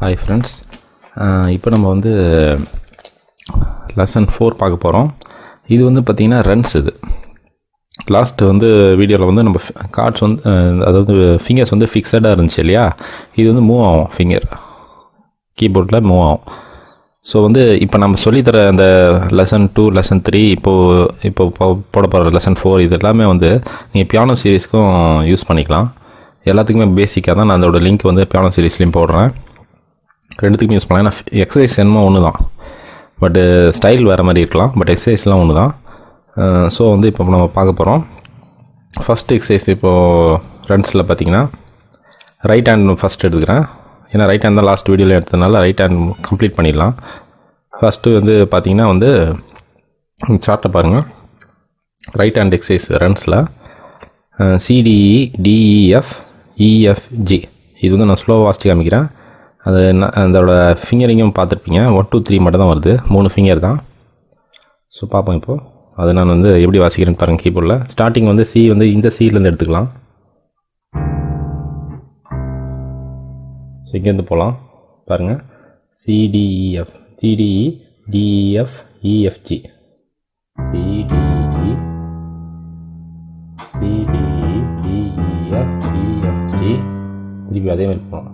Hi friends, இப்போ நம்ம வந்து லெசன் 4 பார்க்க போகிறோம். இது வந்து பார்த்திங்கன்னா ரன்ஸ். இது லாஸ்ட்டு வந்து வீடியோவில் வந்து நம்ம கார்ட்ஸ் வந்து அதாவது ஃபிங்கர்ஸ் வந்து ஃபிக்ஸடாக இருந்துச்சு இல்லையா, இது வந்து மூவ் ஆகும், ஃபிங்கர் கீபோர்டில் மூவ் ஆகும். ஸோ வந்து இப்போ நம்ம சொல்லித்தர அந்த லெசன் 2, லெசன் 3, இப்போ போட போகிற லெசன் 4 இது எல்லாமே வந்து நீங்கள் பியானோ சீரீஸ்க்கும் யூஸ் பண்ணிக்கலாம். எல்லாத்துக்குமே பேசிக்காக தான் நான் அதோட லிங்க் வந்து பியானோ சீரீஸ்லேயும் போடுறேன். ரெண்டுத்துக்குமே யூஸ் பண்ணலாம். ஏன்னா எக்ஸசைஸ் என்னமோ ஒன்று தான், பட்டு ஸ்டைல் வேறு மாதிரி இருக்கலாம், பட் எக்ஸசைஸ்லாம் ஒன்று தான். ஸோ வந்து இப்போ நம்ம பார்க்க போகிறோம். ஃபஸ்ட் எக்ஸசைஸ் இப்போது ரன்ஸில் பார்த்தீங்கன்னா ரைட் ஹேண்ட் ஃபஸ்ட் எடுத்துக்கிறேன். ஏன்னா ரைட் ஹேண்ட் தான் லாஸ்ட் வீடியோவில் எடுத்ததுனால ரைட் ஹேண்ட் கம்ப்ளீட் பண்ணிடலாம். ஃபஸ்ட்டு வந்து பார்த்திங்கன்னா வந்து சார்ட்டை பாருங்கள். ரைட் ஹேண்ட் எக்ஸசைஸ் ரன்ஸில் சிடிஇ, டிஇஎஃப், இஎஃப்ஜி. இது வந்து நான் ஸ்லோவாக வாசித்து காமிக்கிறேன். அது அதோட ஃபிங்கரிங்கும் பார்த்துருப்பீங்க. 1 2 3 மட்டும் தான் வருது, 3 ஃபிங்கர் தான். ஸோ பார்ப்போம் இப்போது அது நான் வந்து எப்படி வாசிக்கிறேன்னு பாருங்கள். கீபோர்டில் ஸ்டார்டிங் வந்து சி வந்து இந்த சிலேருந்து எடுத்துக்கலாம். ஸோ இங்கேருந்து போகலாம் பாருங்கள். CDEF, CDE, DEF, EFG, CDE, CDE, DEF, EFG. திருப்பி அதே மாதிரி போகலாம்.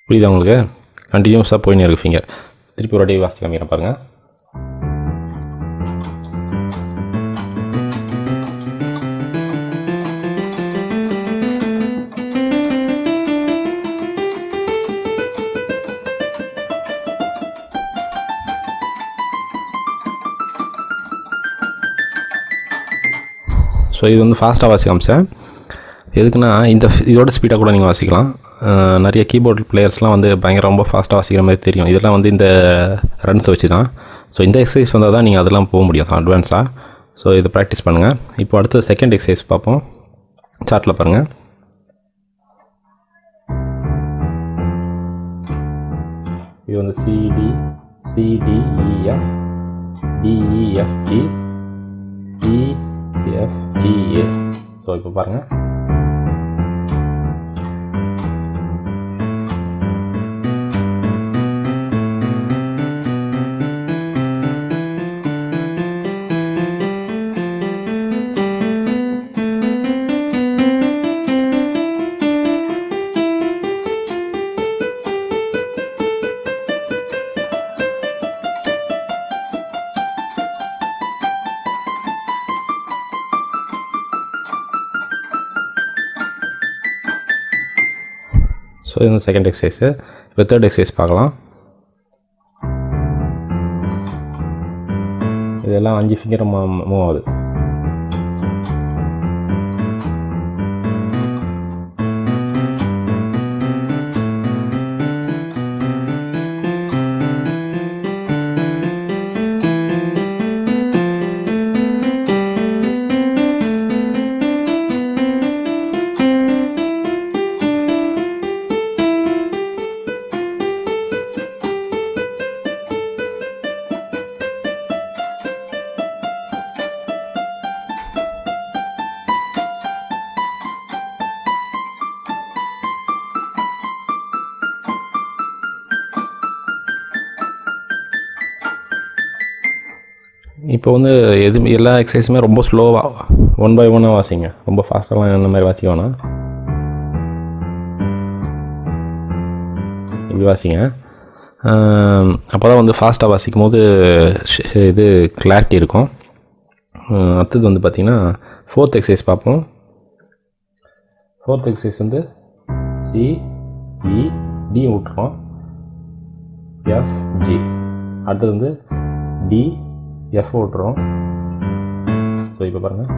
புரியுதா உங்களுக்கு? கண்டினியூஸாக போயின்னு இருக்குது ஃபிங்கர். திருப்பி ஒரு வாட்டி வாசிச்சு காமிக்கிறேன் பாருங்கள். ஸோ இது வந்து ஃபாஸ்ட்டாக வாசி காமிச்சேன். எதுக்குன்னா இதோட ஸ்பீடாக கூட நீங்கள் வாசிக்கலாம். நிறைய கீபோர்டு பிளேயர்ஸ்லாம் வந்து பயங்கர ரொம்ப ஃபாஸ்ட்டாக வாசிக்கிற மாதிரி தெரியும். இதெல்லாம் வந்து இந்த ரன்ஸை வச்சு தான். ஸோ இந்த எக்ஸசைஸ் வந்தால் தான் நீங்கள் அதெல்லாம் போக முடியும் அட்வான்ஸாக. ஸோ இதை ப்ராக்டிஸ் பண்ணுங்கள். இப்போ அடுத்த செகண்ட் எக்ஸசைஸ் பார்ப்போம். சார்ட்டில் பாருங்கள். இது வந்து சிடி, சிடிஇஎஃப், டிஇஎஃப்ஜி, இஎஃப்ஜிஏ. ஸோ இப்போ பாருங்கள். ஸோ இது செகண்ட் எக்ஸசைஸு. இப்போ தேர்ட் எக்ஸசைஸ் பார்க்கலாம். இதெல்லாம் 5 ஃபிங்கர் மூவ் ஆகுது. இப்போ வந்து எல்லா எக்ஸசைஸுமே ரொம்ப ஸ்லோவாக 1 by 1 வாசிங்க. ரொம்ப ஃபாஸ்ட்டாலாம் இந்த மாதிரி வாசிக்க வேணாம். இப்படி வாசிங்க. அப்போ தான் வந்து ஃபாஸ்ட்டாக வாசிக்கும் போது இது கிளாரிட்டி இருக்கும். அடுத்தது வந்து பார்த்திங்கன்னா ஃபோர்த் எக்ஸசைஸ் பார்ப்போம். ஃபோர்த் எக்ஸசைஸ் வந்து சி, இ, டி விட்டுறோம், எஃப், ஜி. அடுத்தது வந்து டி, எஃப் விட்டுறோம். ஸோ இப்போ பாருங்கள்.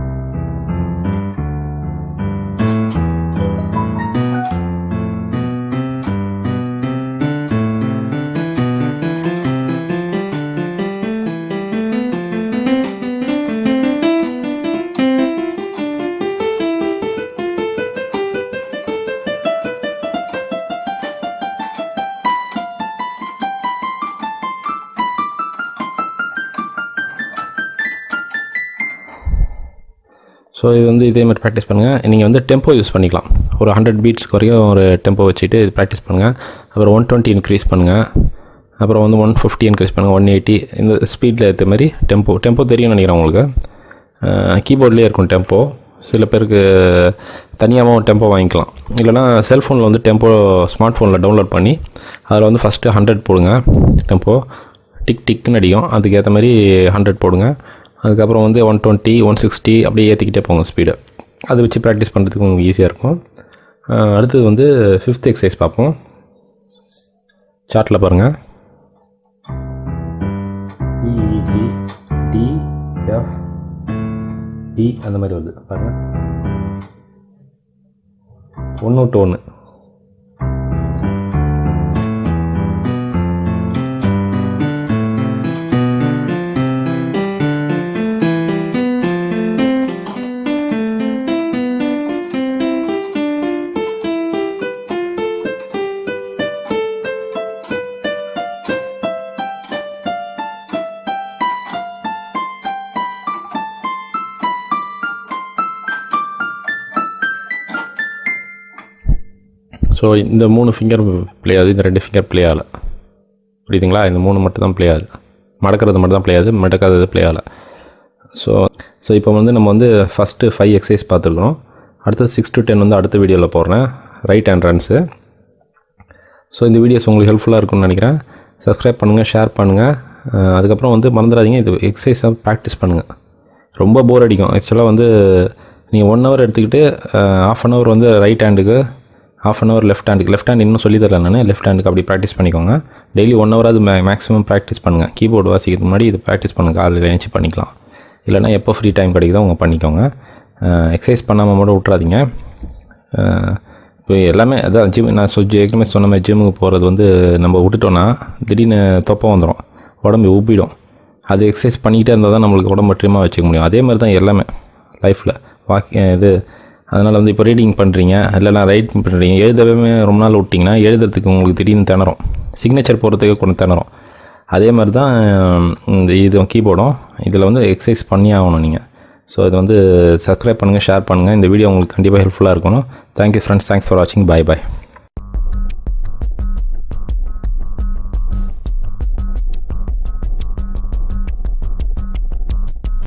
ஸோ இது வந்து இதே மாதிரி ப்ராக்டிஸ் பண்ணுங்கள். நீங்கள் வந்து டெம்போ யூஸ் பண்ணிக்கலாம். ஒரு 100 பீட்ஸ்க்கு வரைக்கும் ஒரு டெம்போ வச்சுட்டு இது ப்ராக்டிஸ் பண்ணுங்கள். அப்புறம் 120 இன்க்ரீஸ் பண்ணுங்கள். அப்புறம் வந்து 150 இன்க்ரீஸ் பண்ணுங்கள். 180 இந்த ஸ்பீடில் ஏற்ற மாதிரி டெம்போ தெரியும்னு நினைக்கிறேன் உங்களுக்கு. கீபோர்ட்லேயே இருக்கும் டெம்போ. சில பேருக்கு தனியாகவும் டெம்போ வாங்கிக்கலாம். இல்லைனா செல்ஃபோனில் வந்து டெம்போ ஸ்மார்ட் ஃபோனில் டவுன்லோட் பண்ணி அதில் வந்து ஃபஸ்ட்டு 100 போடுங்க. டெம்போ டிக்குன்னு அடிக்கும். அதுக்கேற்ற மாதிரி 100 போடுங்க. அதுக்கப்புறம் வந்து 120 160 அப்படியே ஏற்றிக்கிட்டே போங்க ஸ்பீடை. அதை வச்சு ப்ராக்டிஸ் பண்ணுறதுக்கு உங்களுக்கு ஈஸியாக இருக்கும். அடுத்தது வந்து 5th எக்ஸசைஸ் பார்ப்போம். சார்ட்டில் பாருங்கள். CEGDFE அந்த மாதிரி வருது பாருங்கள். 1 to 1. ஸோ இந்த 3 ஃபிங்கர் ப்ளே ஆகுது, இந்த 2 ஃபிங்கர் ப்ளே ஆகலை. புரியுதுங்களா? இந்த 3 மட்டும் தான் ப்ளே ஆகுது. மடக்கிறது மட்டும் தான் ப்ளே ஆகுது, மடக்காதது ப்ளே ஆகலை. ஸோ இப்போ வந்து நம்ம வந்து ஃபஸ்ட்டு 5 எக்ஸசைஸ் பார்த்துருக்குறோம். அடுத்தது 6 to 10 வந்து அடுத்த வீடியோவில் போடுறேன். Right hand runs. ஸோ இந்த வீடியோஸ் உங்களுக்கு ஹெல்ப்ஃபுல்லாக இருக்கும்னு நினைக்கிறேன். சப்ஸ்கிரைப் பண்ணுங்கள், ஷேர் பண்ணுங்கள். அதுக்கப்புறம் வந்து மறந்துடாதீங்க, இது எக்ஸசைஸாக ப்ராக்டிஸ் பண்ணுங்கள். ரொம்ப போர் அடிக்கும். ஆக்சுவலாக வந்து நீங்கள் 1 hour எடுத்துக்கிட்டு ½ an hour வந்து ரைட் ஹேண்டுக்கு, ½ an hour லெஃப்ட் ஹேண்ட் இன்னும் சொல்லி தரல நான். லெஃப்ட் ஹேண்டுக்கு அப்படி ப்ராக்டிஸ் பண்ணிக்கோங்க. டெய்லி 1 hour அது மேக்ஸிமம் ப்ராக்டிஸ் பண்ணுங்கள். கீபோர்டு வாசிக்கிறதுக்கு முன்னாடி இது ப்ராக்டிஸ் பண்ணுங்கள். காலையில் எழுந்துச்சி பண்ணிக்கலாம். இல்லைனா எப்போ ஃப்ரீ டைம் கிடைக்குதோ அவங்க பண்ணிக்கோங்க. எக்ஸசைஸ் பண்ணாமல் மட்டும் விட்றாதீங்க. இப்போ எல்லாமே அதான் நான் ஏற்கனவே சொன்ன மாதிரி ஜிம்முக்கு போகிறது வந்து நம்ம விட்டுட்டோன்னா திடீர்னு தொப்பை வந்துடும், உடம்பு உப்பிடும். அது எக்ஸசைஸ் பண்ணிக்கிட்டே இருந்தால் தான் நம்மளுக்கு உடம்பு ட்ரிம்மாக வச்சுக்க முடியும். அதே மாதிரி தான் எல்லாமே லைஃப்பில் இது. அதனால் வந்து இப்போ ரீடிங் பண்ணுறீங்க, இல்லைனா ரைட் பண்ணுறீங்க, எழுதவே ரொம்ப நாள் விட்டிங்கன்னா எழுதுறதுக்கு உங்களுக்கு திடீர்னு திணறும். சிக்னேச்சர் போகிறதுக்கு கொஞ்சம் திணறும். அதே மாதிரி தான் இது கீபோர்டும். இதில் வந்து எக்ஸசைஸ் பண்ணி ஆகணும் நீங்கள். ஸோ இது வந்து சப்ஸ்கிரைப் பண்ணுங்கள், ஷேர் பண்ணுங்கள். இந்த வீடியோ உங்களுக்கு கண்டிப்பாக ஹெல்ப்ஃபுல்லாக இருக்கணும். Thank you friends. தேங்க்ஸ் ஃபார் வாட்சிங். பை.